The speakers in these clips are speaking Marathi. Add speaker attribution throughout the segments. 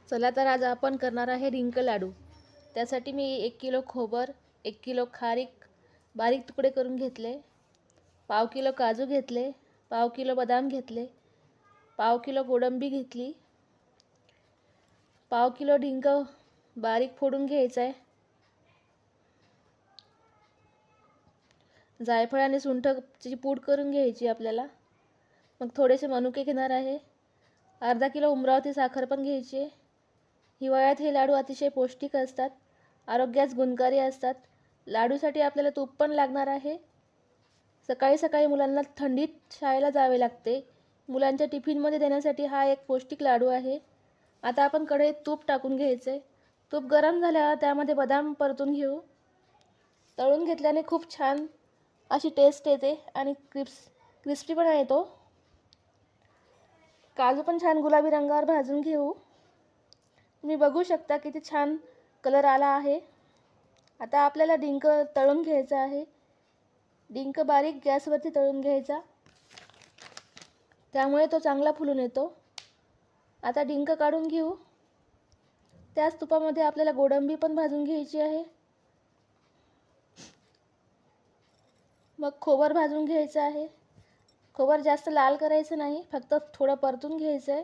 Speaker 1: चला तर आज आपण करणार आहे डिंक लाडू। त्यासाठी मी 1 किलो खोबर, 1 किलो खारीक बारीक तुकडे करून घेतले, पाव किलो काजू घेतले, पाव किलो बदाम घेतले, पाव किलो गोडंबी घेतली, पाव किलो डिंक बारीक फोडून घ्यायचा आहे। जायफळ आणि सुंठची पूड करून घ्यायची आपल्याला। मग थोडेसे मनुके घेणार आहे। अर्धा किलो उमरावती साखर पण घ्यायची आहे। हिवाळ्यात हे लाडू अतिशय पौष्टिक असतात, आरोग्यास गुणकारी असतात। लाडूसाठी आपल्याला तूप पण लागणार आहे। सकाळी सकाळी मुलांना थंडीत शाळेला जावे लागते, मुलांच्या टिफिनमध्ये देण्यासाठी हा एक पौष्टिक लाडू आहे। आता आपण कढईत तूप टाकून घ्यायचे। तूप गरम झाल्यावर त्यामध्ये बदाम परतून घेऊ। तळून घेतल्याने खूप छान अशी टेस्ट येते आणि क्रिस्पी पण येतो। काजू पण छान गुलाबी रंगावर भाजून घेऊ। तुम्ही बघू शकता किती छान कलर आला आहे। आता आपल्याला डिंक तळून घ्यायचा आहे। डिंक बारीक गॅसवरती तळून घ्यायचा, त्यामुळे तो चांगला फुलून येतो। आता डिंक काढून घेऊ। त्याच तुपामध्ये आपल्याला गोडंबी पण भाजून घ्यायची आहे। मग खोबर भाजून घ्यायचं आहे। खोबर जास्त लाल करायचं नाही, फक्त थोडं परतून घ्यायचं आहे।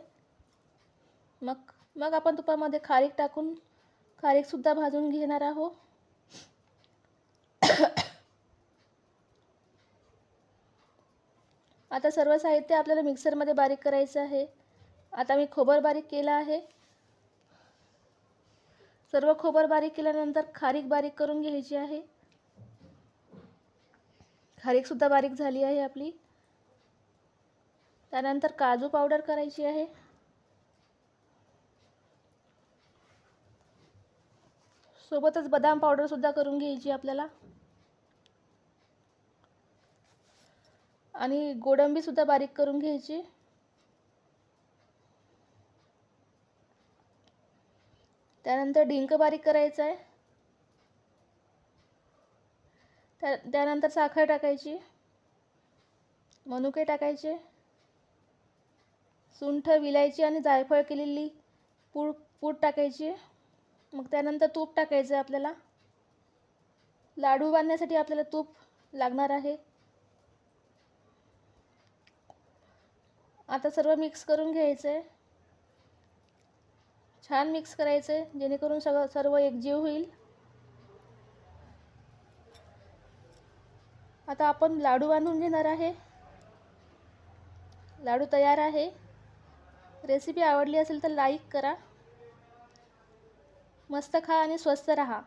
Speaker 1: मग आपण तुपामध्ये खारीक टाकून खारीक सुद्धा भाजून घेणार आहोत। आता सर्व साहित्य आपल्याला मिक्सरमध्ये बारीक करायचं आहे। आता मी खोबर बारीक केलं आहे। सर्व खोबर बारीक केल्यानंतर खारीक बारीक करून घ्यायची आहे। खारीक सुद्धा बारीक झाली आहे आपली। त्यानंतर काजू पावडर करायची आहे। सोबतच बदाम पावडर सुद्धा करून घ्यायची आपल्याला। आणि गोडंबी सुद्धा बारीक करून घ्यायची। त्यानंतर डिंक बारीक करायचा आहे। त्यानंतर साखर टाकायची, मनुके टाकायचे, सुंठ, विलायची आणि जायफळ केलेली पूड टाकायची। मग त्यानंतर तूप टाकायचं आपल्याला। लाडू बांधण्यासाठी आपल्याला तूप लागणार आहे। आता सर्व मिक्स करून घ्यायचं आहे। छान मिक्स करायचं आहे, जेणेकरून सर्व एकजीव होईल। आता आपण लाडू बांधून घेणार आहे। लाडू तयार आहे। रेसिपी आवडली असेल तर लाईक करा। मस्त खा आणि स्वस्थ रहा।